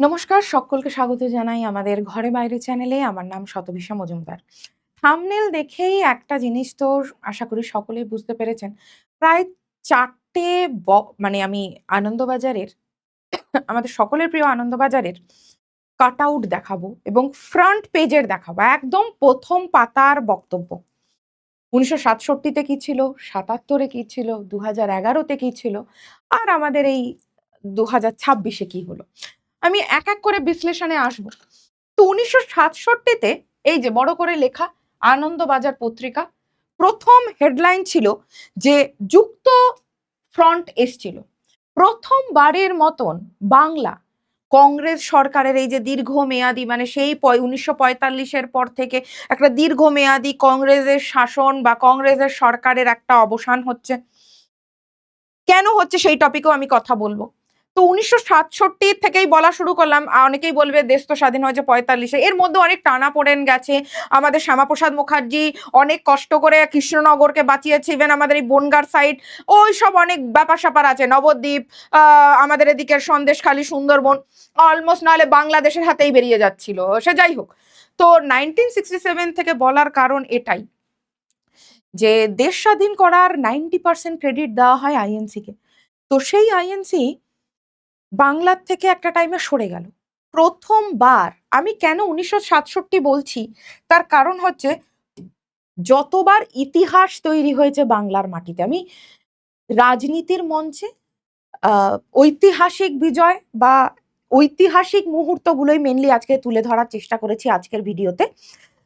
নমস্কার, সকলকে স্বাগত জানাই আমাদের ঘরে বাইরে চ্যানেলে। আমার নাম শতভিষা মজুমদার। থাম্বনেল দেখেই একটা জিনিস তো আশা করি সকলেই বুঝতে পেরেছেন। প্রায় ৪ টে মানে আমি আনন্দবাজারের আমাদের সকলের প্রিয় আনন্দবাজারের কাটআউট দেখাবো এবং ফ্রন্ট পেজের দেখাবো। একদম ১ম পাতার বক্তব্য। ১৯৬৭ তে কি ছিল, ৭৭ এ কি ছিল, ২০১১ তে কি ছিল, আর আমাদের এই ২০২৬ এ কি হলো। আমি এক, এক করে বিশ্লেষণে আসব। তো ১৯৬৭ তে এই যে বড় করে লেখা আনন্দবাজার পত্রিকা, ১ম হেডলাইন ছিল যে যুক্ত ফ্রন্ট এসছিল। প্রথমবারের মতন বাংলা কংগ্রেস সরকারের এই যে দীর্ঘমেয়াদী মানে সেই ১৯৪৫ এর পর থেকে একটা দীর্ঘমেয়াদী কংগ্রেসের শাসন বা কংগ্রেসের সরকারের একটা অবসান হচ্ছে। কেন হচ্ছে সেই টপিকেও আমি কথা বলবো। তো ১৯৬৭ থেকেই বলা শুরু করলাম। অনেকেই বলবে দেশ তো স্বাধীন হয়েছে ৪৫ এ। এর মধ্যে অনেক টানাপোড়েন গেছে। আমাদের শ্যামাপ্রসাদ মুখার্জি অনেক কষ্ট করে কৃষ্ণনগরকে বাঁচিয়েছে। ইভেন আমাদের এই বনগাঁর সাইড ওইসব অনেক ব্যাপার-স্যাপার আছে। নবদ্বীপ, আমাদের এদিকের সন্দেশখালি, সুন্দরবন অলমোস্ট নাহলে বাংলাদেশের হাতেই বেরিয়ে যাচ্ছিল। সে যাই হোক। তো 1967 থেকে বলার কারণ এটাই যে দেশ স্বাধীন করার 90% ক্রেডিট দেওয়া হয় আইএনসি কে। তো সেই আইএনসি বাংলার থেকে একটা টাইমে সরে গেল। প্রথমবার আমি কেন ১৯৬৭ বলছি তার কারণ হচ্ছে যতবার ইতিহাস তৈরি হয়েছে বাংলার মাটিতে, আমি রাজনীতির মঞ্চে ঐতিহাসিক বিজয় বা ঐতিহাসিক মুহূর্তগুলোই মেনলি আজকে তুলে ধরার চেষ্টা করেছি আজকের ভিডিওতে।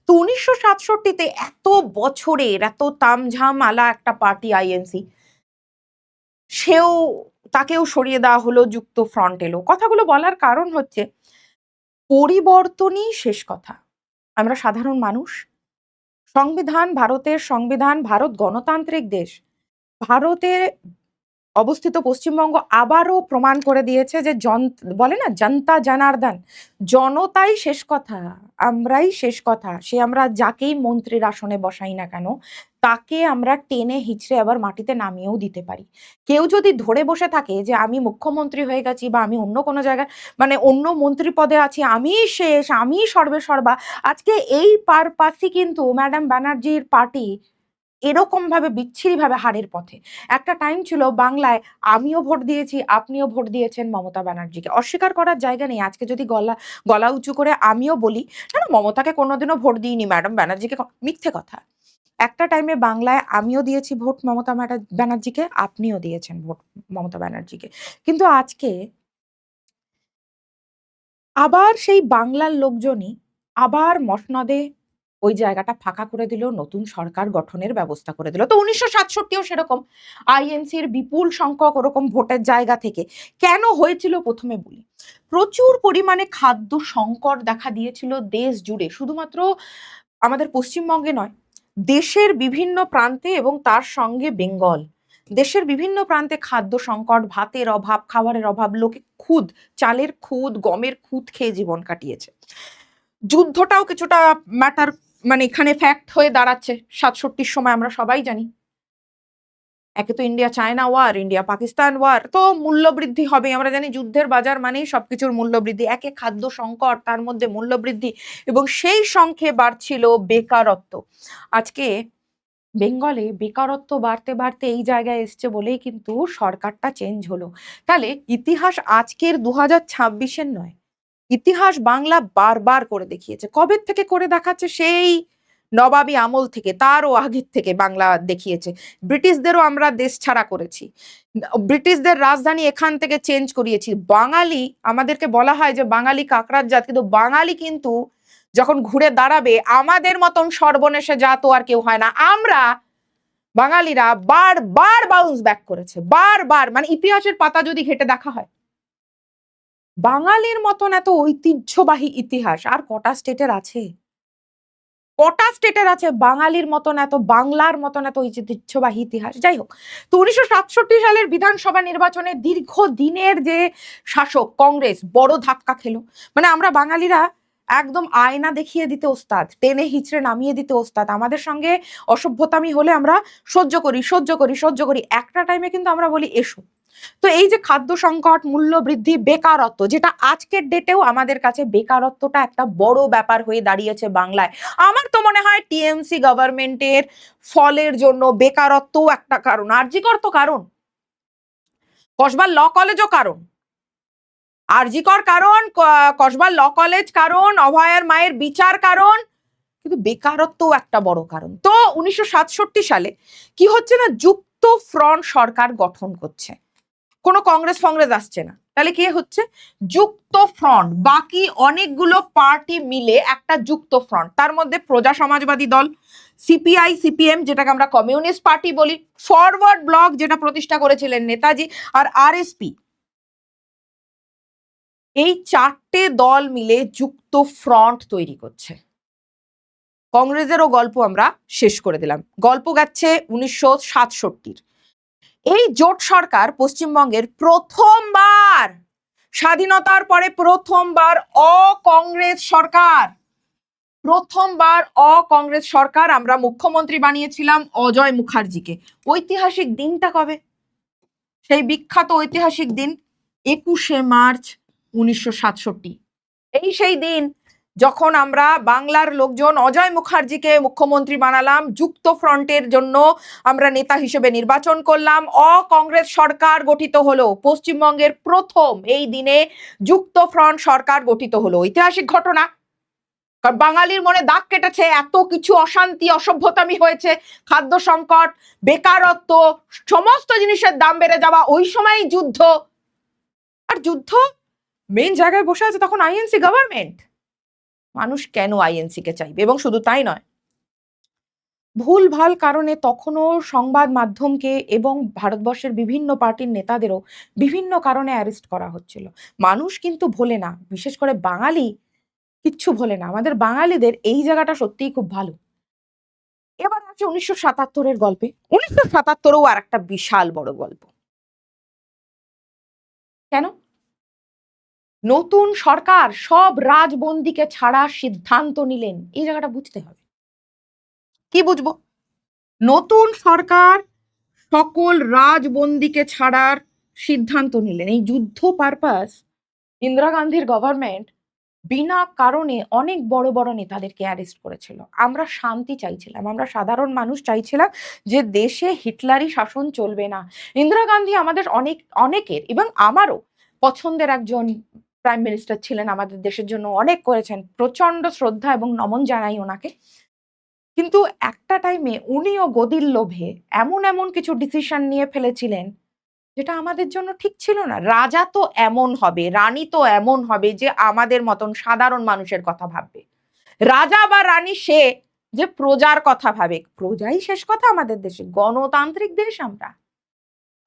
তো ১৯৬৭ তে এত বছরের এত তামঝাম আলা একটা পার্টি আইএনসি, সেও তাকেও সরিয়ে দেওয়া হলো, যুক্ত ফ্রন্ট এলো। কথাগুলো বলার কারণ হচ্ছে পরিবর্তনই শেষ কথা। আমরা সাধারণ মানুষ। সংবিধান, ভারতের সংবিধান, ভারত গণতান্ত্রিক দেশ। ভারতে অবস্থিত পশ্চিমবঙ্গ আবারও প্রমাণ করে দিয়েছে যে বলে না জনতা জনার্দন, জনতাই শেষ কথা, আমরাই শেষ কথা। সে আমরা যাকেই মন্ত্রীর আসনে বসাই না কেন, তাকে আমরা টেনে হিচড়ে আবার মাটিতে নামিয়েও দিতে পারি। কেউ যদি ধরে বসে থাকে যে আমি মুখ্যমন্ত্রী হয়ে গেছি বা আমি অন্য কোনো জায়গায় মানে অন্য মন্ত্রী পদে আছি, আমিই শেষ, আমিই সর্বেসর্বা, আজকে এই পারপাসই কিন্তু ম্যাডাম ব্যানার্জির পার্টি এরকমভাবে বিচ্ছিরিভাবে হারের পথে। একটা টাইম ছিল বাংলায় আমিও ভোট দিয়েছি, আপনিও ভোট দিয়েছেন মমতা ব্যানার্জিকে। অস্বীকার করার জায়গা নেই। আজকে যদি গলা উঁচু করে আমিও বলি, "না, না মমতাকে কোনোদিনও ভোট দিইনি, ম্যাডাম ব্যানার্জিকে" মিথ্যে কথা। একটা টাইমে বাংলায় আমিও দিয়েছি ভোট মমতা ব্যানার্জিকে, আপনিও দিয়েছেন ভোট মমতা ব্যানার্জিকে। কিন্তু আজকে আবার সেই বাংলার লোকজনই আবার মসনদে ওই জায়গাটা ফাঁকা করে দিল, নতুন সরকার গঠনের ব্যবস্থা করে দিল। তো ১৯৬৭ ও সেরকম আইএনসির বিপুল সংখ্যক ওরকম ভোটের জায়গা থেকে কেন হয়েছিল প্রথমে বলি। প্রচুর পরিমাণে খাদ্য সংকট দেখা দিয়েছিল দেশ জুড়ে, শুধুমাত্র আমাদের পশ্চিমবঙ্গে নয়, দেশের বিভিন্ন প্রান্তে এবং তার সঙ্গে বেঙ্গল। দেশের বিভিন্ন প্রান্তে খাদ্য সংকট, ভাতের অভাব, খাবারের অভাব, লোকে খুদ, চালের খুদ, গমের খুদ খেয়ে জীবন কাটিয়েছে। যুদ্ধটাও কিছুটা ম্যাটার মানে এখানে ফ্যাক্ট হয়ে দাঁড়াচ্ছে ৬৭ সময় আমরা সবাই জানি। একে তো India China war, India Pakistan war, তো মূল্যবৃদ্ধি হবেই। আমরা জানি যুদ্ধের বাজার মানেই সবকিছুর মূল্যবৃদ্ধি। একে খাদ্য সংকট, তার মধ্যে মূল্যবৃদ্ধি এবং সেই সঙ্গে বাড়ছিল বেকারত্ব। আজকে বেঙ্গলে বেকারত্ব বাড়তে, বাড়তে এই জায়গায় এসছে বলেই কিন্তু সরকারটা চেঞ্জ হলো। তাহলে ইতিহাস আজকের ২০২৬ এর নয়। ইতিহাস বাংলা বারবার করে দেখিয়েছে। কবে থেকে করে দেখাচ্ছে? সেই নবাবী আমল থেকে, তারও আগের থেকে বাংলা দেখিয়েছে। ব্রিটিশদেরও আমরা দেশ ছাড়া করেছি। ব্রিটিশদের রাজধানী এখান থেকে চেঞ্জ করিয়েছি। বাঙালি, আমাদেরকে বলা হয় যে বাঙালি কাকড়ার জাত, কিন্তু বাঙালি কিন্তু যখন ঘুরে দাঁড়াবে আমাদের মতন সর্বনেশে জাত আর কেউ হয় না। আমরা বাঙালিরা বারবার বাউন্স ব্যাক করেছে, বারবার। মানে ইতিহাসের পাতা যদি ঘেটে দেখা হয়, বাঙালির মতন এত ঐতিহ্যবাহী ইতিহাস আর কটা স্টেটের আছে? কটা স্টেটের আছে বাঙালির মতন এত, বাংলার মতন এত ঐতিহ্যবাহী ইতিহাস? যাই হোক, তো ১৯৬৭ সালের বিধানসভা নির্বাচনে দীর্ঘদিনের যে শাসক কংগ্রেস বড় ধাক্কা খেলো। মানে আমরা বাঙালিরা একদম আয়না দেখিয়ে দিতে ওস্তাদ, টেনে হিচড়ে নামিয়ে দিতে ওস্তাদ। আমাদের সঙ্গে অসভ্যতামি হলে আমরা সহ্য করি সহ্য করি সহ্য করি, একটা টাইমে কিন্তু আমরা বলি এসো। তো এই যে খাদ্য সংকট, মূল্য বৃদ্ধি, বেকারত্ব, যেটা আজকের ডেটেও আমাদের কাছে বেকারত্বটা একটা বড় ব্যাপার হয়ে দাঁড়িয়েছে বাংলায়। আমার তো মনে হয় টিএমসি গভর্নমেন্টের ফলের জন্য বেকারত্বও একটা কারণ, আরজিকর তো কারণ, কসবার ল কলেজও কারণ, আরজিকর কারণ, কসবার ল কলেজ কারণ, অভয়ার মায়ের বিচার কারণ, কিন্তু বেকারত্বও একটা বড় কারণ। তো 1967 সালে কি হচ্ছে না, যুক্ত ফ্রন্ট সরকার গঠন করছে, কোনো কংগ্রেস ফংগ্রেস আসছে না। তাহলে কি হচ্ছে, যুক্ত ফ্রন্ট, বাকি অনেকগুলো পার্টি মিলে একটা যুক্ত ফ্রন্ট, তার মধ্যে প্রজা সমাজবাদী দল, সিপিআই সিপিএম যেটাকে আমরা কমিউনিস্ট পার্টি বলি, ফরওয়ার্ড ব্লক যেটা প্রতিষ্ঠা করেছিলেন নেতাজি, আর আরএসপি, এই চারটে দল মিলে যুক্ত ফ্রন্ট তৈরি করছে। কংগ্রেসেরও গল্প আমরা শেষ করে দিলাম, গল্প গেছে 1967। এই জোট সরকার পশ্চিমবঙ্গের প্রথমবার, স্বাধীনতার পরে প্রথমবার অকংগ্রেস সরকার, প্রথমবার অকংগ্রেস সরকার। আমরা মুখ্যমন্ত্রী বানিয়েছিলাম অজয় মুখার্জিকে। ঐতিহাসিক দিনটা কবে? সেই বিখ্যাত ঐতিহাসিক দিন 21শে মার্চ 1967। এই সেই দিন যখন আমরা বাংলার লোকজন অজয় মুখার্জিকে মুখ্যমন্ত্রী বানালাম, যুক্ত ফ্রন্টের জন্য আমরা নেতা হিসেবে নির্বাচন করলাম, অকংগ্রেস সরকার গঠিত হলো, পশ্চিমবঙ্গের প্রথম এই দিনে যুক্ত ফ্রন্ট সরকার গঠিত হলো। ঐতিহাসিক ঘটনা, কারণ বাঙালির মনে দাগ কেটেছে, এত কিছু অশান্তি অসভ্যতামি হয়েছে, খাদ্য সংকট, বেকারত্ব, সমস্ত জিনিসের দাম বেড়ে যাওয়া, ওই সময় যুদ্ধ, আর যুদ্ধ মেইন জায়গায় বসে আছে তখন আইএনসি গভর্নমেন্ট। মানুষ কেন আইএনসি কে চাইবে? এবং শুধু তাই নয়, ভুলভাল কারণে তখনও সংবাদ মাধ্যমকে এবং ভারতবর্ষের বিভিন্ন পার্টির নেতাদেরও বিভিন্ন কারণে অ্যারেস্ট করা হচ্ছিল। মানুষ কিন্তু ভোলে না, বিশেষ করে বাঙালি কিচ্ছু ভোলে না। আমাদের বাঙালিদের এই জায়গাটা সত্যিই খুব ভালো। এবার আছে 1977-এর গল্পে। 1977ও আর একটা বিশাল বড় গল্প। কেন? নতুন সরকার সব রাজবন্দীকে ছাড়ার সিদ্ধান্ত নিলেন, এই জায়গাটা বুঝতে হবে। কি বুঝবো? নতুন সরকার সকল রাজবন্দীকে ছাড়ার সিদ্ধান্ত নিলেন। এই যুদ্ধ পারপাস ইন্দিরা গান্ধীর গভর্নমেন্ট বিনা কারণে অনেক বড় বড় নেতাদেরকে অ্যারেস্ট করেছিল। আমরা শান্তি চাইছিলাম, আমরা সাধারণ মানুষ চাইছিলাম যে দেশে হিটলারি শাসন চলবে না। ইন্দিরা গান্ধী আমাদের অনেকের এবং আমারও পছন্দের একজন প্রাইম মিনিস্টার ছিলেন, আমাদের দেশের জন্য অনেক করেছেন, প্রচন্ড শ্রদ্ধা এবং নমন জানাই ওনাকে। কিন্তু একটা টাইমে উনিও গদির লোভে এমন এমন কিছু ডিসিশন নিয়ে ফেলেছিলেন যেটা আমাদের জন্য ঠিক ছিল না। রাজা তো এমন হবে, রানী তো এমন হবে যে আমাদের মতন সাধারণ মানুষের কথা ভাববে। রাজা বা রানী সে যে প্রজার কথা ভাবে, প্রজাই শেষ কথা। আমাদের দেশে গণতান্ত্রিক দেশ,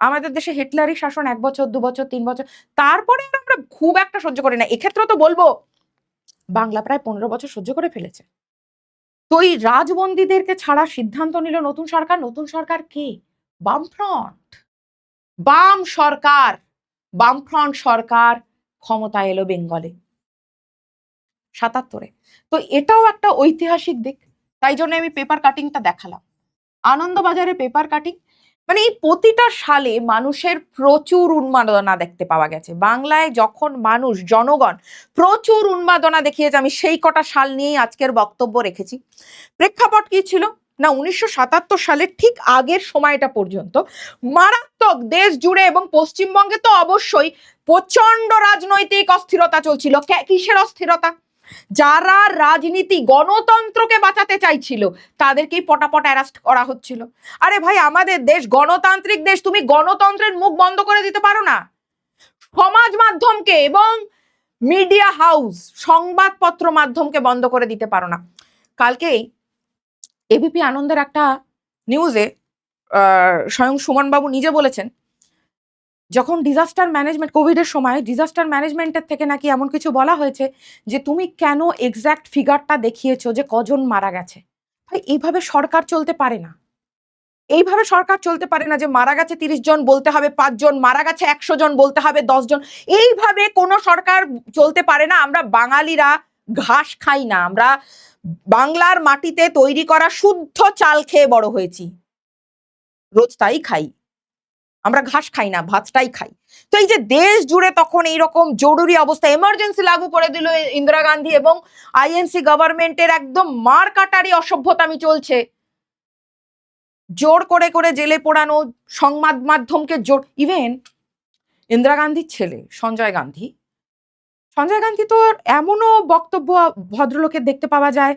আমাদের দেশে হিটলারি শাসন 1 বছর 2 বছর 3 বছর, তারপরে আমরা খুব একটা সহ্য করি না। এক্ষেত্রে তো বলবো বাংলা প্রায় 15 বছর সহ্য করে ফেলেছে। তো এই রাজবন্দীদেরকে ছাড়ার সিদ্ধান্ত নিল নতুন সরকার। নতুন সরকার কে? বামফ্রন্ট, বাম সরকার, বামফ্রন্ট সরকার ক্ষমতায় এলো বেঙ্গলে 77-এ। তো এটাও একটা ঐতিহাসিক দিক, তাই জন্য আমি পেপার কাটিংটা দেখালাম। আনন্দবাজারে পেপার কাটিং, মানে এই প্রতিটা সালে মানুষের প্রচুর উন্মাদনা দেখতে পাওয়া গেছে। বাংলায় যখন মানুষ, জনগণ প্রচুর উন্মাদনা দেখিয়েছে, আমি সেই কটা সাল নিয়েই আজকের বক্তব্য রেখেছি। প্রেক্ষাপট কি ছিল না, 1977 সালের ঠিক আগের সময়টা পর্যন্ত মারাত্মক দেশ জুড়ে এবং পশ্চিমবঙ্গে তো অবশ্যই প্রচন্ড রাজনৈতিক অস্থিরতা চলছিল। কিসের অস্থিরতা? যারা রাজনীতি, গণতন্ত্রকে বাঁচাতে চাইছিল তাদেরকেই পটাপট অ্যারেস্ট করা হচ্ছিল। আরে ভাই, আমাদের দেশ গণতান্ত্রিক দেশ, তুমি গণতন্ত্রের মুখ বন্ধ করে দিতে পারো না? সমাজ মাধ্যমকে এবং মিডিয়া হাউস, সংবাদপত্র মাধ্যমকে বন্ধ করে দিতে পারো না। কালকেই এবিপি আনন্দের একটা নিউজে স্বয়ং সুমনবাবু নিজে বলেছেন, যখন ডিজাস্টার ম্যানেজমেন্ট, কোভিডের সময় ডিজাস্টার ম্যানেজমেন্টের থেকে নাকি এমন কিছু বলা হয়েছে যে তুমি কেন এক্সাক্ট ফিগারটা দেখিয়েছো যে কজন মারা গেছে। ভাই, এইভাবে সরকার চলতে পারে না। এইভাবে সরকার চলতে পারে না যে মারা গেছে 30 জন বলতে হবে 5 জন, মারা গেছে 100 জন বলতে হবে 10 জন। এইভাবে কোনো সরকার চলতে পারে না। আমরা বাঙালিরা ঘাস খাই না, আমরা বাংলার মাটিতে তৈরি করা শুদ্ধ চাল খেয়ে বড় হয়েছি, রোজ তাই খাই। আমরা ঘাস খাই না, ভাতটাই খাই। তো এই যে দেশ জুড়ে তখন এইরকম জরুরি অবস্থা, এমার্জেন্সি লাগু করে দিল ইন্দিরা গান্ধী, এবং আইএনসি গভর্নমেন্টের একদম মার কাটারি অসভ্যতামি চলছে, জোর করে করে জেলে পোড়ানো, সংবাদ মাধ্যমকে জোর, ইভেন ইন্দিরা গান্ধীর ছেলে সঞ্জয় গান্ধী, তো এমনও বক্তব্য ভদ্রলোকের দেখতে পাওয়া যায়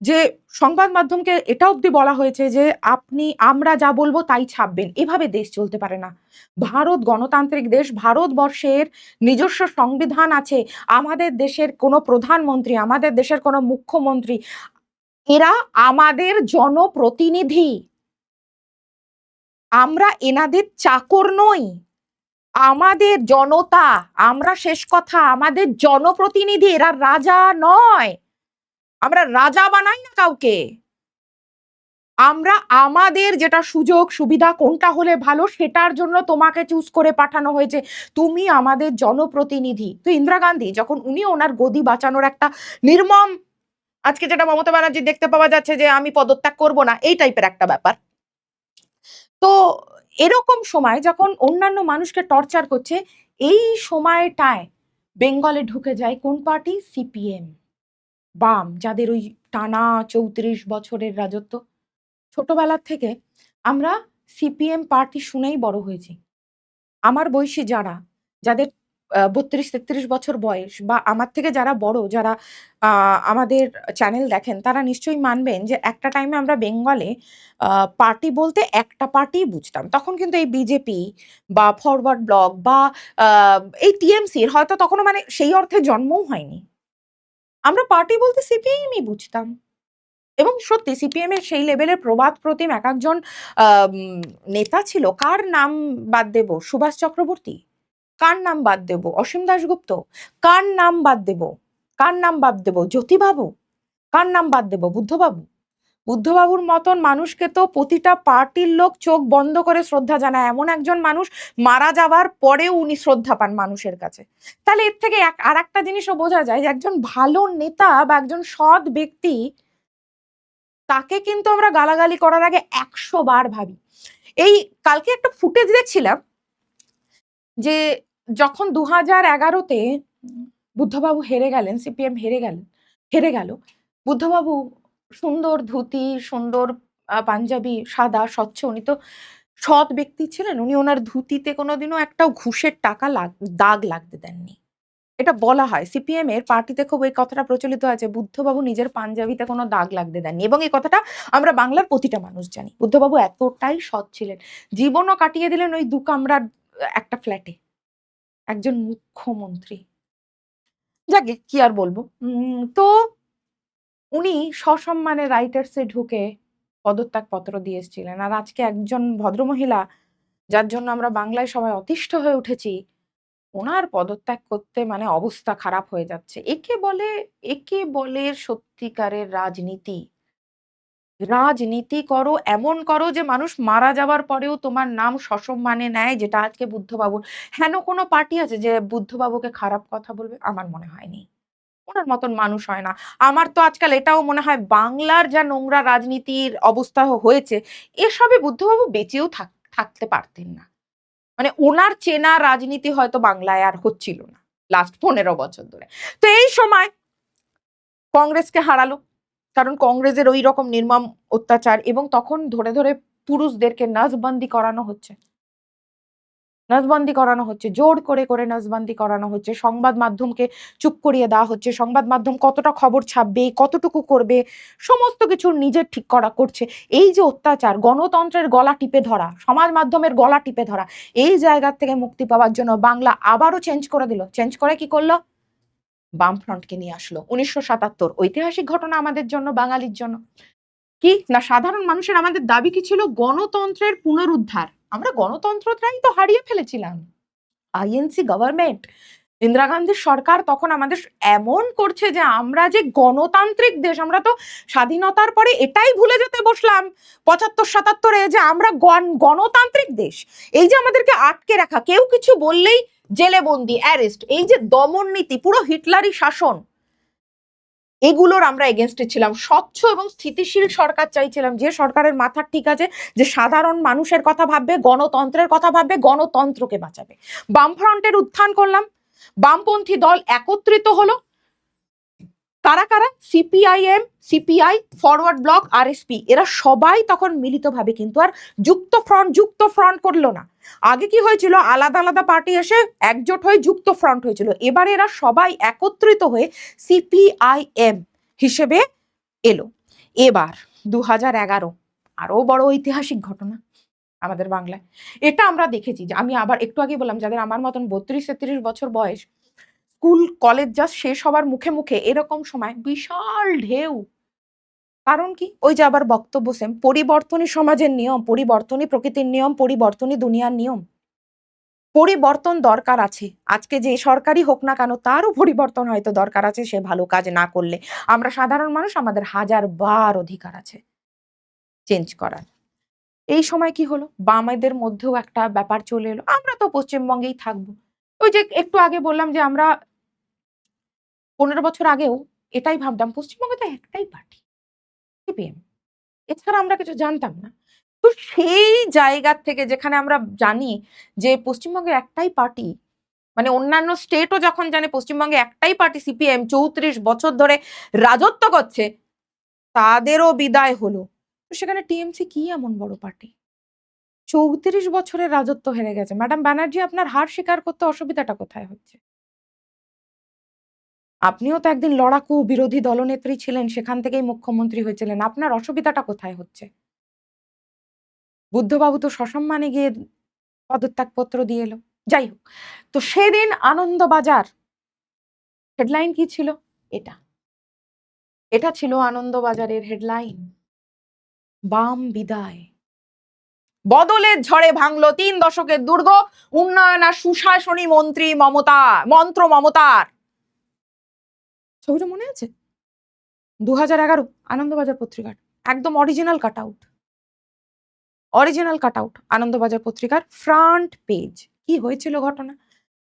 যে সংবাদ মাধ্যমকে এটা অব্দি বলা হয়েছে যে আমরা যা বলবো তাই ছাপবেন। এভাবে দেশ চলতে পারে না। ভারত গণতান্ত্রিক দেশ, ভারতবর্ষের নিজস্ব সংবিধান আছে, আমাদের দেশের কোনো প্রধানমন্ত্রী, আমাদের দেশের কোনো মুখ্যমন্ত্রী, এরা আমাদের জনপ্রতিনিধি, আমরা এনাদের চাকর নই, আমাদের জনতা, আমরা শেষ কথা আমাদের জনপ্রতিনিধি, এরা রাজা নয়, আমরা রাজা বানাই না কাউকে, আমরা আমাদের যেটা সুযোগ সুবিধা কোনটা হলে ভালো সেটার জন্য তোমাকে চুজ করে পাঠানো হয়েছে, তুমি আমাদের জনপ্রতিনিধি। তো ইন্দিরা গান্ধী যখন উনি ওনার গদি বাঁচানোর একটা নির্মম, আজকে যেটা মমতা ব্যানার্জি দেখতে পাওয়া যাচ্ছে যে আমি পদত্যাগ করব না, এই টাইপের একটা ব্যাপার, তো এরকম সময় যখন অন্যান্য মানুষকে টর্চার করছে, এই সময়টায় বেঙ্গলে ঢুকে যায় কোন পার্টি? সিপিএম, বাম, যাদের ওই টানা ৩৪ বছরের রাজত্ব। ছোটবেলার থেকে আমরা সিপিএম পার্টি শুনেই বড় হয়েছি। আমার বয়সী যারা, যাদের ৩২-৩৩ বছর বয়স, বা আমার থেকে যারা বড়, যারা আমাদের চ্যানেল দেখেন, তারা নিশ্চয়ই মানবেন যে একটা টাইমে আমরা বেঙ্গলে পার্টি বলতে একটা পার্টিই বুঝতাম। তখন কিন্তু এই বিজেপি বা ফরওয়ার্ড ব্লক বা এই টিএমসির হয়তো তখনও মানে সেই অর্থে জন্মও হয়নি। আমরা পার্টি বলতে সিপিএমই বুঝতাম। এবং সত্যি সিপিএম এর সেই লেভেলের প্রবাদ প্রতিম এক একজন নেতা ছিল। কার নাম বাদ দেব? সুভাষ চক্রবর্তী। কার নাম বাদ দেব? অসীম দাশগুপ্ত। কার নাম বাদ দেব? জ্যোতিবাবু। কার নাম বাদ দেব? বুদ্ধবাবু। বুদ্ধবাবুর মতন মানুষকে তো প্রতিটা পার্টির লোক চোখ বন্ধ করে শ্রদ্ধা জানায়। এমন একজন মানুষ মারা যাওয়ার পরেও উনি শ্রদ্ধা পান মানুষের কাছে। তাহলে এর থেকে আর একটা জিনিসও বোঝা যায় যে একজন ভালো নেতা বা একজন সৎ ব্যক্তি, তাকে কিন্তু আমরা গালাগালি করার আগে ১০০ বার ভাবি। এই কালকে একটা ফুটেজ দেখছিলাম যে যখন ২০১১-তে বুদ্ধবাবু হেরে গেলেন, সিপিএম হেরে গেল, বুদ্ধবাবু সুন্দর ধুতি, সুন্দর পাঞ্জাবি, সাদা স্বচ্ছ, উনি তো সৎ ব্যক্তি ছিলেন, উনি ওনার ধুতিতে কোনোদিনও একটাও ঘুষের টাকা দাগ লাগতে দেননি। এটা বলা হয় সিপিএম এর পার্টিতে, খুব এই কথাটা প্রচলিত আছে, বুদ্ধবাবু নিজের পাঞ্জাবিতে কোনো দাগ লাগতে দেননি, এবং এই কথাটা আমরা বাংলার প্রতিটা মানুষ জানি। বুদ্ধবাবু এতটাই সৎ ছিলেন, জীবনও কাটিয়ে দিলেন ওই ২ কামরার একটা ফ্ল্যাটে, একজন মুখ্যমন্ত্রী। যাকে কি আর বলবো। তো উনি সসম্মানে রাইটার্সে ঢুকে পদত্যাগ পত্র দিয়ে এসেছিলেন, আর আজকে একজন ভদ্রমহিলা, যার জন্য আমরা বাংলায় সবাই অতিষ্ঠ হয়ে উঠেছি, ওনার পদত্যাগ করতে মানে অবস্থা খারাপ হয়ে যাচ্ছে। একে বলে সত্যিকারের রাজনীতি। রাজনীতি করো, এমন করো যে মানুষ মারা যাওয়ার পরেও তোমার নাম সসম্মানে নেয়, যেটা আজকে বুদ্ধবাবুর। হেন কোনো পার্টি আছে যে বুদ্ধবাবুকে খারাপ কথা বলবে? আমার মনে হয়নি। ওনার মতন মানুষ হয় না। আমার তো আজকাল এটাও মনে হয়, বাংলার যা নোংরা রাজনীতির অবস্থা হয়েছে, এসবে বুদ্ধবাবু বেঁচেও থাকতে পারতেন না। মানে ওনার চেনা রাজনীতি হয়তো বাংলায় আর হচ্ছিল না লাস্ট ১৫ বছর ধরে। তো এই সময় কংগ্রেসকে হারালো, কারণ কংগ্রেসের ওই রকম নির্মম অত্যাচার, এবং তখন ধরে ধরে পুরুষদেরকে নজবন্দি করানো হচ্ছে, জোর করে করে নজবন্দি করানো হচ্ছে, সংবাদ মাধ্যমকে চুপ করিয়ে দেওয়া হচ্ছে, সংবাদ মাধ্যম কতটা খবর ছাপবে, কতটুকু করবে, সমস্ত কিছু নিজের ঠিক করছে। এই যে অত্যাচার, গণতন্ত্রের গলা টিপে ধরা, সমাজ মাধ্যমের গলা টিপে ধরা, এই জায়গা থেকে মুক্তি পাওয়ার জন্য বাংলা আবারও চেঞ্জ করে দিল। চেঞ্জ করে কি করলো? বামফ্রন্টকে নিয়ে আসলো। ১৯৭৭ ঐতিহাসিক ঘটনা আমাদের জন্য, বাঙালির জন্য। কি না, সাধারণ মানুষের আমাদের দাবি কি ছিল? গণতন্ত্রের পুনরুদ্ধার। আমরা গণতন্ত্রটাই তো হারিয়ে ফেলেছিলাম। আইএনসি গভর্নমেন্ট, ইন্দিরা গান্ধীর সরকার তখন আমাদের এমন করছে যে আমরা যে গণতান্ত্রিক দেশ, আমরা তো স্বাধীনতার পরে এটাই ভুলে যেতে বসলাম ৭৫-৭৭-এ যে আমরা গণতান্ত্রিক দেশ। এই যে আমাদেরকে আটকে রাখা, কেউ কিছু বললেই জেলে বন্দি, অ্যারেস্ট, এই যে দমন নীতি, পুরো হিটলারি শাসন, এগুলোর আমরা এগেনস্টে ছিলাম। স্বচ্ছ এবং স্থিতিশীল সরকার চাইছিলাম, যে সরকারের মাথা ঠিক আছে, যে সাধারণ মানুষের কথা ভাববে, গণতন্ত্রের কথা ভাববে, গণতন্ত্রকে বাঁচাবে। বামফ্রন্টের উত্থান করলাম, বামপন্থী দল একত্রিত হলো। কারা কারা? CPIM, CPI, forward block, RSP, এরা সবাই তখন মিলিতভাবে, কিন্তু আর যুক্ত ফ্রন্ট করলো না। আগে কি হয়েছিল, আলাদা আলাদা পার্টি এসে একজোট হয়ে যুক্ত ফ্রন্ট হয়েছিল। এবারে এরা সবাই একত্রিত হয়ে সিপিআইএম হিসেবে এলো। এবার 2011 আরো বড় ঐতিহাসিক ঘটনা আমাদের বাংলায়। এটা আমরা দেখেছি, যে আমি আবার একটু আগে বললাম, যাদের আমার মতন 32-33 বছর বয়স, স্কুল কলেজ জাস্ট শেষ হবার মুখে মুখে এরকম সময় বিশাল ঢেউ। কারণ কি? ওই যে আবার বক্তব্য সেম, পরিবর্তনই সমাজের নিয়ম, পরিবর্তনই প্রকৃতির নিয়ম, পরিবর্তনই দুনিয়ার নিয়ম। পরিবর্তন দরকার আছে। আজকে যে সরকারই হোক না কেন, তারও পরিবর্তন হয়তো দরকার আছে, সে ভালো কাজ না করলে। আমরা সাধারণ মানুষ, আমাদের হাজার বার অধিকার আছে চেঞ্জ করার। এই সময় কি হলো, বামেদের মধ্যেও একটা ব্যাপার চলে এলো, আমরা তো পশ্চিমবঙ্গেই থাকবো। ওই যে একটু আগে বললাম যে আমরা 15 বছর আগেও এটাই ভাবতাম, পশ্চিমবঙ্গে তো একটাই পার্টি, সিপিএম, এছাড়া আমরা কিছু জানতাম না। তো সেই জায়গা থেকে, যেখানে আমরা জানি যে পশ্চিমবঙ্গে একটাই পার্টি, মানে অন্যান্য স্টেটও যখন জানে পশ্চিমবঙ্গে একটাই পার্টি সিপিএম 34 বছর ধরে রাজত্ব করছে, তাদেরও বিদায় হলো। তো সেখানে টিএমসি কি এমন বড় পার্টি? 34 বছরের রাজত্ব হেরে গেছে। ম্যাডাম ব্যানার্জি, আপনার হার স্বীকার করতে অসুবিধাটা কোথায় হচ্ছে? আপনিও তো একদিন লড়াকু বিরোধী দলনেত্রী ছিলেন, সেখান থেকেই মুখ্যমন্ত্রী হয়েছিলেন। আপনার অসুবিধাটা কোথায় হচ্ছে? বুদ্ধবাবু তো সসম্মানে গিয়ে পদত্যাগপত্র দিয়ে এলো। যাই হোক, তো সেদিন আনন্দবাজার হেডলাইন কি ছিল? এটা এটা ছিল আনন্দবাজারের হেডলাইন, বাম বিদায়, বদলের ঝড়ে ভাঙলো 3 দশকের দুর্গ, উন্নয়ন আর সুশাসনী মন্ত্রী মমতার। ছবিটা মনে আছে? 2011 আনন্দবাজার পত্রিকার একদম অরিজিনাল কাট আউট আনন্দবাজার পত্রিকার ফ্রন্ট পেজ। কি হয়েছিল ঘটনা,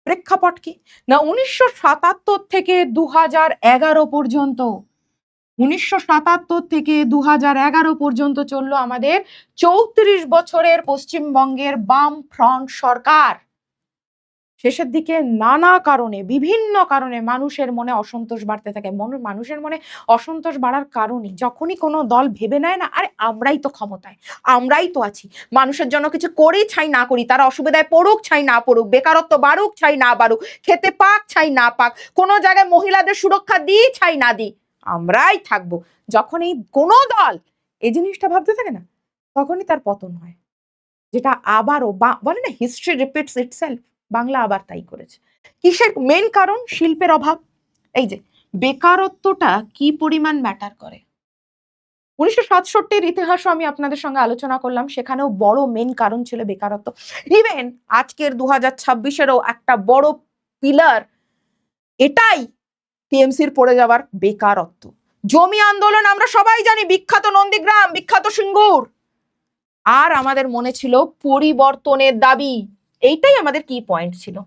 প্রেক্ষাপট কি না, 1977 থেকে 2011 পর্যন্ত, 1977 থেকে 2011 পর্যন্ত চললো আমাদের 34 বছরের পশ্চিমবঙ্গের বাম ফ্রন্ট সরকার। শেষের দিকে নানা কারণে, বিভিন্ন কারণে মানুষের মনে অসন্তোষ বাড়তে থাকে। মানুষের মনে অসন্তোষ বাড়ার কারণই, যখনই কোনো দল ভেবে নেয় না, আরে আমরাই তো ক্ষমতায়, আমরাই তো আছি, মানুষের জন্য কিছু করি ছাই না করি, তারা অসুবিধায় পড়ুক ছাই না পড়ুক, বেকারত্ব বাড়ুক ছাই না বাড়ুক, খেতে পাক ছাই না পাক, কোনো জায়গায় মহিলাদের সুরক্ষা দিই ছাই না দিই, আমরাই থাকবো। যখন এই কোনো দল এই জিনিসটা ভাবতে থাকে না, তখনই তার পতন হয়। যেটা আবারও বলে না, হিস্ট্রি রিপিটস ইটসেলফ, বাংলা আবার তাই করেছে। কিসের মেন কারণ? শিল্পের অভাব। এই যে বেকারত্বটা কি পরিমাণ ম্যাটার করে, 1967 ইতিহাসও আমি আপনাদের সঙ্গে আলোচনা করলাম, সেখানেও বড় মেন কারণ ছিল বেকারত্ব। ইভেন আজকের 2026-এরও একটা বড় পিলার এটাই, টিএমসির পড়ে যাওয়ার বেকারত্ব। জমি আন্দোলন আমরা সবাই জানি, বিখ্যাত নন্দীগ্রাম, বিখ্যাত সিঙ্গুর, আর আমাদের মনে ছিল পরিবর্তনের দাবি। এইটাই আমাদের কি পয়েন্ট ছিল।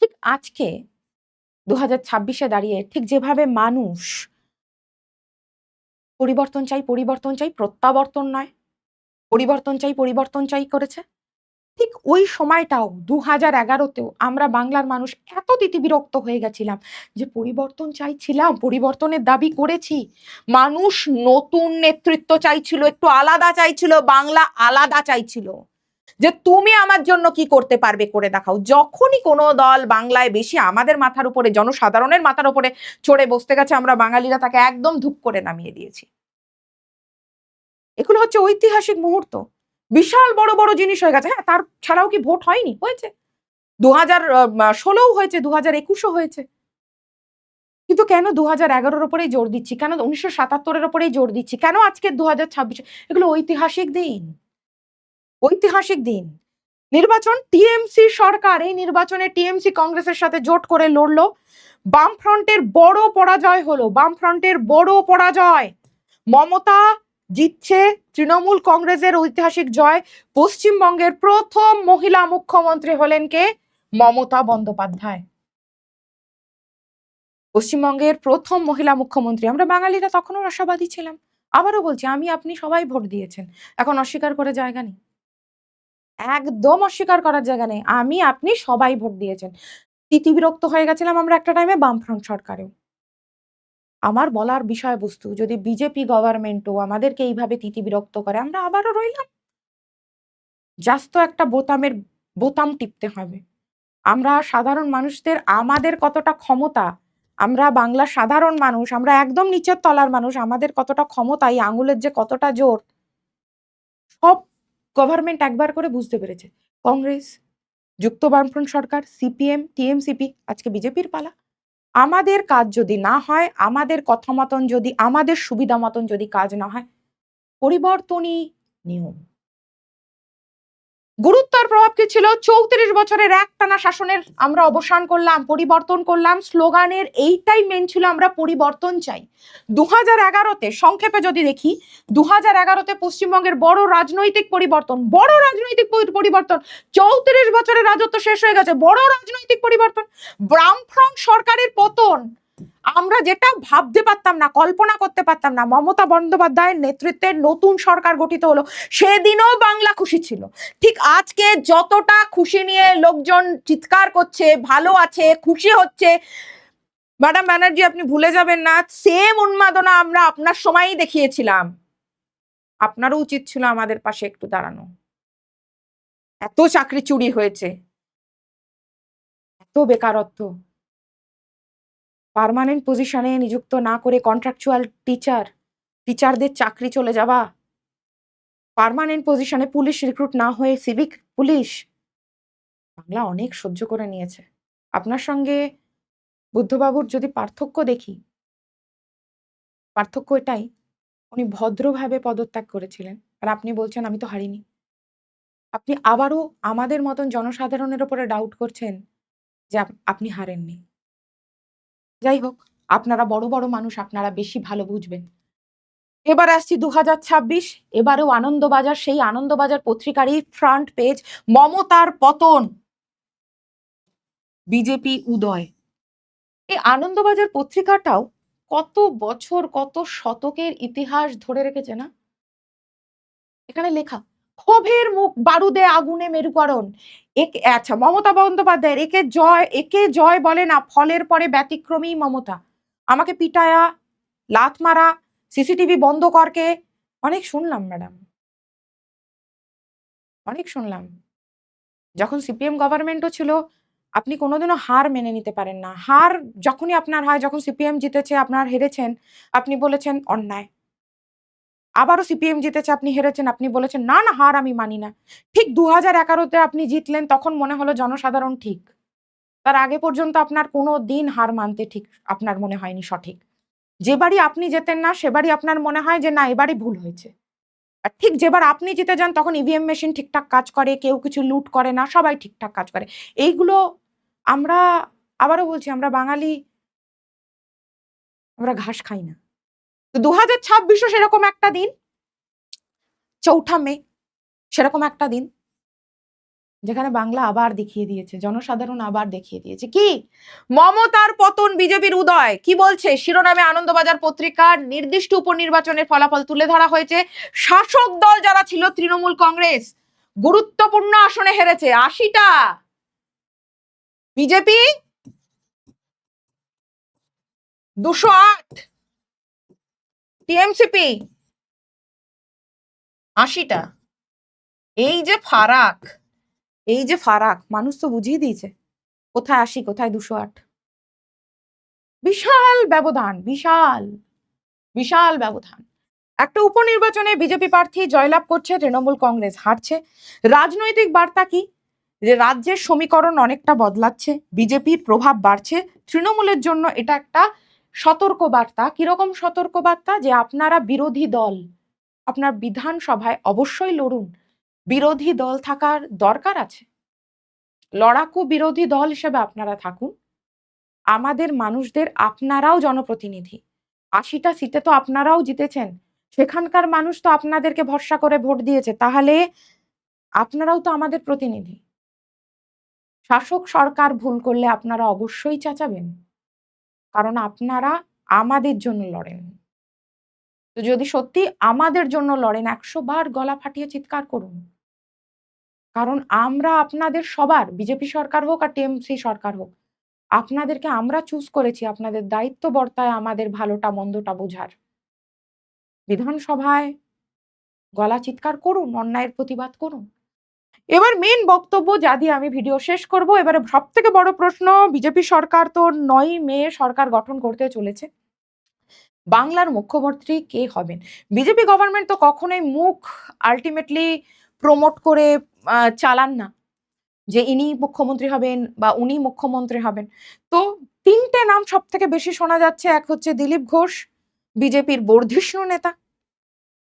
ঠিক আজকে 2026-এ দাঁড়িয়ে, ঠিক যেভাবে মানুষ পরিবর্তন চাই, প্রত্যাবর্তন নয়, পরিবর্তন চাই করেছে, ঠিক ওই সময়টাও 2011-তেও আমরা বাংলার মানুষ এত তিতিবিরক্ত হয়ে গেছিলাম যে পরিবর্তন চাইছিলাম, পরিবর্তনের দাবি করেছি। মানুষ নতুন নেতৃত্ব চাইছিল, একটু আলাদা চাইছিল, বাংলা আলাদা চাইছিল, যে তুমি আমার জন্য কি করতে পারবে, করে দেখাও। যখনই কোনো দল বাংলায় বেশি আমাদের মাথার উপরে, জনসাধারণের মাথার উপরে চড়ে বসতে গেছে, আমরা বাঙালিরা তাকে একদম ধুপ করে নামিয়ে দিয়েছি। এগুলো হচ্ছে ঐতিহাসিক মুহূর্ত, বিশাল বড় বড় জিনিস হয়ে গেছে। হ্যাঁ, তার ছাড়াও কি ভোট হয়নি? হয়েছে, 2016 হয়েছে, 2021 হয়েছে, কিন্তু কেন 2011-র উপরেই জোর দিচ্ছি, কেন 1977-এর উপরেই জোর দিচ্ছি, কেন আজকে 2026? এগুলো ঐতিহাসিক দিন, ঐতিহাসিক দিন। নির্বাচন, টিএমসি সরকার, এই নির্বাচনে টিএমসি কংগ্রেসের সাথে জোট করে লড়লো, বামফ্রন্টের বড় পরাজয় হলো, বামফ্রন্টের বড় পরাজয়, মমতা জিতছে, তৃণমূল কংগ্রেসের ঐতিহাসিক জয়, পশ্চিমবঙ্গের প্রথম মহিলা মুখ্যমন্ত্রী হলেন কে? মমতা বন্দ্যোপাধ্যায়। পশ্চিমবঙ্গের প্রথম মহিলা মুখ্যমন্ত্রী। আমরা বাঙালিরা তখনও আশাবাদী ছিলাম। আবারও বলছি, আমি আপনি সবাই ভোট দিয়েছেন। এখন অস্বীকার করে জায়গা নেই। একদম অস্বীকার করার জায়গা নেই। আমি আপনি সবাই ভোট দিয়েছেন। তিতিবিরক্ত হয়ে গেছিলাম আমরা একটা টাইমে বামফ্রন্ট সরকারেও। আমার বলার বিষয়বস্তু, যদি বিজেপি গভর্নমেন্টও আমাদেরকে এইভাবে তিতিবিরক্ত করে, আমরা আবারও রইলাম। জাস্ট তো একটা বোতাম টিপতে হবে। আমরা সাধারণ মানুষদের, আমাদের কতটা ক্ষমতা, আমরা বাংলার সাধারণ মানুষ, আমরা একদম নিচের তলার মানুষ, আমাদের কতটা ক্ষমতা, এই আঙুলের যে কতটা জোর, সব গভর্নমেন্ট একবার করে বুঝতে পেরেছে। কংগ্রেস, যুক্ত বামফ্রন্ট সরকার, সিপিএম, টিএমসিপি, আজকে বিজেপির পালা। আমাদের কাজ যদি না হয়, আমাদের কথা মতন যদি, আমাদের সুবিধা মতন যদি কাজ না হয়, পরিবর্তনই নিয়ম। গুরুত্বর প্রভাব কি ছিল? ৩৪ বছরের একটানা শাসনের আমরা অবসান করলাম, পরিবর্তন করলাম। স্লোগানের এইটাই মেন ছিল, আমরা পরিবর্তন চাই। ২০১১-তে সংক্ষেপে যদি দেখি, ২০১১-তে পশ্চিমবঙ্গের বড় রাজনৈতিক পরিবর্তন, ৩৪ বছরের রাজত্ব শেষ হয়ে গেছে, বড় রাজনৈতিক পরিবর্তন, বামফ্রন্ট সরকারের পতন। আমরা যেটা ভাবতে পারতাম না, কল্পনা করতে পারতাম না, মমতা বন্দ্যোপাধ্যায়ের নেতৃত্বে নতুন সরকার গঠিত হলো, সেদিনও বাংলা খুশি ছিল। ঠিক আজকে যতটা খুশি নিয়ে লোকজন চিৎকার করছে, ভালো আছে, খুশি হচ্ছে, ম্যাডাম ব্যানার্জি আপনি ভুলে যাবেন না, সেম উন্মাদনা আমরা আপনার সময়ই দেখিয়েছিলাম। আপনারও উচিত ছিল আমাদের পাশে একটু দাঁড়ানো। এত চাকরি চুরি হয়েছে, এত বেকারত্ব, পার্মানেন্ট পজিশনে নিযুক্ত না করে কন্ট্রাকচুয়াল টিচারদের চাকরি চলে যাওয়া, পার্মানেন্ট পজিশনে পুলিশ রিক্রুট না হয়ে সিভিক পুলিশ। বাংলা অনেক সহ্য করে নিয়েছে। আপনার সঙ্গে বুদ্ধবাবুর যদি পার্থক্য দেখি, পার্থক্য এটাই, উনি ভদ্রভাবে পদত্যাগ করেছিলেন, আর আপনি বলছেন আমি তো হারিনি। আপনি আবারও আমাদের মতন জনসাধারণের উপরে ডাউট করছেন যে আপনি হারেননি। যাই হোক, আপনারা বড় বড় মানুষ, আপনারা বেশি ভালো বুঝবেন। এবার আসছি ২০২৬, এবারেও আনন্দবাজার, সেই আনন্দবাজার পত্রিকারই ফ্রন্ট পেজ, মমতার পতন, বিজেপি উদয়। এই আনন্দবাজার পত্রিকাটাও কত বছর, কত শতকের ইতিহাস ধরে রেখেছে না? এখানে লেখা, ক্ষোভের মুখ বারুদে আগুনে মেরুকরণ। আচ্ছা, মমতা বন্দ্যোপাধ্যায়ের একে জয় বলে না, ফলের পরে ব্যতিক্রমী মমতা। আমাকে পিটায়া, লাথ মারা, সিসিটিভি বন্ধ করকে, অনেক শুনলাম ম্যাডাম, অনেক শুনলাম। যখন সিপিএম গভর্নমেন্টও ছিল, আপনি কোনোদিনও হার মেনে নিতে পারেন না। হার যখনই আপনার হয়, যখন সিপিএম জিতেছে, আপনার হেরেছেন, আপনি বলেছেন অন্যায়। আবারও সিপিএম জিতেছে, আপনি হেরেছেন, আপনি বলেছেন না না, হার আমি মানি না। ঠিক ২০১১-তে আপনি জিতলেন, তখন মনে হলো জনসাধারণ ঠিক। তার আগে পর্যন্ত আপনার কোনো দিন হার মানতে ঠিক আপনার মনে হয়নি সঠিক। যেবারই আপনি জেতেন না, সেবারই আপনার মনে হয় যে না, এবারই ভুল হয়েছে। আর ঠিক যেবার আপনি জিতে যান, তখন ইভিএম মেশিন ঠিকঠাক কাজ করে, কেউ কিছু লুট করে না, সবাই ঠিকঠাক কাজ করে। এইগুলো আমরা, আবারও বলছি, আমরা বাঙালি, আমরা ঘাস খাই না। তো ২০২৬ও সেরকম একটা দিন, ৪ঠা মে, সেরকম একটা দিন, যেখানে বাংলা আবার দেখিয়ে দিয়েছে, জনসাধারণ আবার দেখিয়ে দিয়েছে কি, মমতার পতন, বিজেপির উদয়। কি বলছে শিরোনামে আনন্দবাজার পত্রিকার? নির্দিষ্ট উপনির্বাচনের ফলাফল তুলে ধরা হয়েছে। শাসক দল যারা ছিল, তৃণমূল কংগ্রেস গুরুত্বপূর্ণ আসনে হেরেছে ৮০টা, বিজেপি ২০৮, টিএমসিপি ৮০টা। এই যে ফারাক, এই যে ফারাক, মানুষ তো বুঝিয়ে দিয়েছে কোথায় ৮০, কোথায় ২০৮। বিশাল ব্যবধান, বিশাল বিশাল ব্যবধান। একটা উপনির্বাচনে বিজেপি প্রার্থী জয়লাভ করছে, তৃণমূল কংগ্রেস হারছে। রাজনৈতিক বার্তা কি? যে রাজ্যের সমীকরণ অনেকটা বদলাচ্ছে, বিজেপির প্রভাব বাড়ছে। তৃণমূলের জন্য এটা একটা সতর্ক বার্তা। কিরকম সতর্ক বার্তা? যে আপনারা বিরোধী দল, আপনার বিধানসভায় অবশ্যই লড়ুন, বিরোধী দল থাকার দরকার আছে, লড়াকু বিরোধী দল হিসেবে আপনারা থাকুন। আমাদের মানুষদের, আপনারাও জনপ্রতিনিধি, ৮০টা সিটে তো আপনারাও জিতেছেন, সেখানকার মানুষ তো আপনাদেরকে ভরসা করে ভোট দিয়েছে, তাহলে আপনারাও তো আমাদের প্রতিনিধি। শাসক সরকার ভুল করলে আপনারা অবশ্যই চেঁচাবেন, কারণ আপনারা আমাদের জন্য লড়েন। তো যদি সত্যি আমাদের জন্য লড়েন ১০০ বার গলা ফাটিয়ে চিৎকার করুন। কারণ আমরা আপনাদের সবার, বিজেপি সরকার হোক আর টিএমসি সরকার হোক, আপনাদেরকে আমরা চুজ করেছি। আপনাদের দায়িত্ব বর্তায় আমাদের ভালোটা মন্দটা বোঝার। বিধানসভায় গলা চিৎকার করুন, অন্যায়ের প্রতিবাদ করুন। এবার মেইন বক্তব্য যা দিয়ে আমি ভিডিও শেষ করব। এবারে সবথেকে বড় প্রশ্ন, বিজেপি সরকার তো ৯ মে সরকার গঠন করতে চলেছে। বাংলার মুখ্যমন্ত্রী কে হবেন? বিজেপি গভর্নমেন্ট তো কখনোই মুখ আল্টিমেটলি প্রমোট করে চালান না যে ইনি মুখ্যমন্ত্রী হবেন বা উনি মুখ্যমন্ত্রী হবেন। তো ৩ টে নাম সবথেকে বেশি শোনা যাচ্ছে। এক হচ্ছে দিলীপ ঘোষ, বিজেপির বর্ধিষ্ণু নেতা।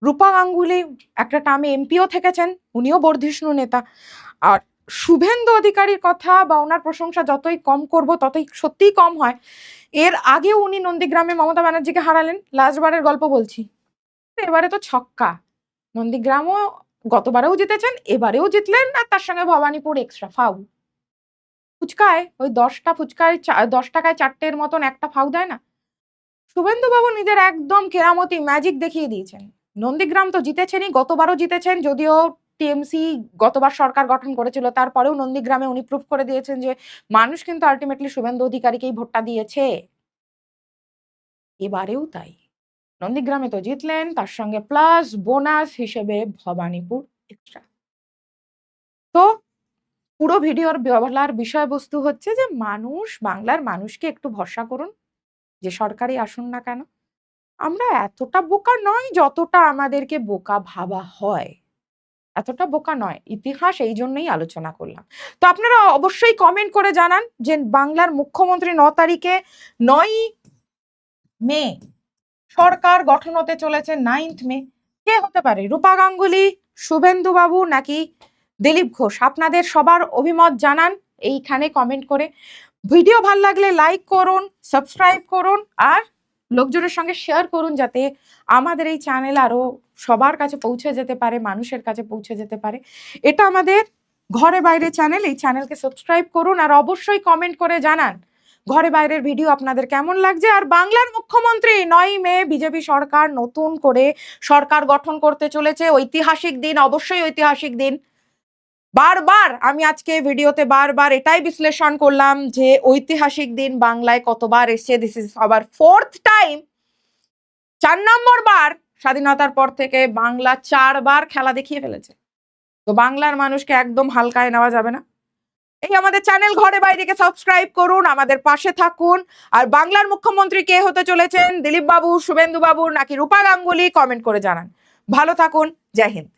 রূপা গাঙ্গুলি একটা টার্মে এমপিও থেকেছেন, উনিও বর্ধিষ্ণু নেতা। আর শুভেন্দু অধিকারীর কথা বা ওনার প্রশংসা যতই কম করব ততই সত্যিই কম হয়। এর আগেও উনি নন্দীগ্রামে মমতা ব্যানার্জিকে হারালেন, লাস্টবারের গল্প বলছি। এবারে তো ছক্কা, নন্দীগ্রামও গতবারেও জিতেছেন, এবারেও জিতলেন, আর তার সঙ্গে ভবানীপুর এক্সট্রা ফাউ। ফুচকায় ওই 10টা ফুচকায় 10 টাকায় 4টের মতন একটা ফাউ দেয় না? শুভেন্দুবাবু নিজের একদম কেরামতি ম্যাজিক দেখিয়ে দিয়েছেন। নন্দীগ্রাম তো জিতেছেনই, গতবারও জিতেছেন, যদিও টিএমসি গতবার সরকার গঠন করেছিল, তারপরেও নন্দীগ্রামে উনি প্রুফ করে দিয়েছেন যে মানুষ কিন্তু আলটিমেটলি শুভেন্দু অধিকারীকেই ভোটটা দিয়েছে। এবারেও তাই। নন্দীগ্রামে তো জিতলেন, তার সঙ্গে প্লাস বোনাস হিসেবে ভবানীপুর এক্সট্রা। তো পুরো ভিডিওর বলার বিষয়বস্তু হচ্ছে যে বাংলার মানুষকে একটু ভরসা করুন, যে সরকারি আসুন না কেন। আমরা এতটা বোকা নয় যতটা আমাদেরকে বোকা ভাবা হয়। এতটা বোকা নয়। ইতিহাস এই জন্যই আলোচনা করলাম। তো আপনারা অবশ্যই কমেন্ট করে জানান যে বাংলার মুখ্যমন্ত্রী ৯ তারিখে ৯ মে সরকার গঠন হতে চলেছে। 9th মে কে হতে পারে? রূপা গাঙ্গুলি, শুভেন্দু বাবু নাকি দিলীপ ঘোষ? আপনাদের সবার অভিমত জানান এইখানে কমেন্ট করে। ভিডিও ভালো লাগলে লাইক করুন, সাবস্ক্রাইব করুন আর লোকজনের সঙ্গে শেয়ার করুন, যাতে আমাদের এই চ্যানেল আরো সবার কাছে পৌঁছে যেতে পারে, মানুষের কাছে পৌঁছে যেতে পারে। এটা আমাদের ঘরে বাইরে চ্যানেল, এই চ্যানেলকে সাবস্ক্রাইব করুন আর অবশ্যই কমেন্ট করে জানান ঘরে বাইরের ভিডিও আপনাদের কেমন লাগছে। আর বাংলার মুখ্যমন্ত্রী ৯ মে বিজেপি সরকার নতুন করে সরকার গঠন করতে চলেছে। ঐতিহাসিক দিন, অবশ্যই ঐতিহাসিক দিন। বারবার আমি আজকে ভিডিওতে বারবার এটাই বিশ্লেষণ করলাম যে ঐতিহাসিক দিন বাংলায় কতবার এসছে। This is our 4th time, 4 নম্বর বার স্বাধীনতার পর থেকে বাংলা 4 বার খেলা দেখিয়ে ফেলেছে। তো বাংলার মানুষকে একদম হালকায় নেওয়া যাবে না। এই আমাদের চ্যানেল ঘরে বাইরেকে সাবস্ক্রাইব করুন, আমাদের পাশে থাকুন। আর বাংলার মুখ্যমন্ত্রী কে হতে চলেছেন, দিলীপ বাবু, শুভেন্দু বাবু নাকি রূপা গাঙ্গুলি, কমেন্ট করে জানান। ভালো থাকুন, জয় হিন্দ।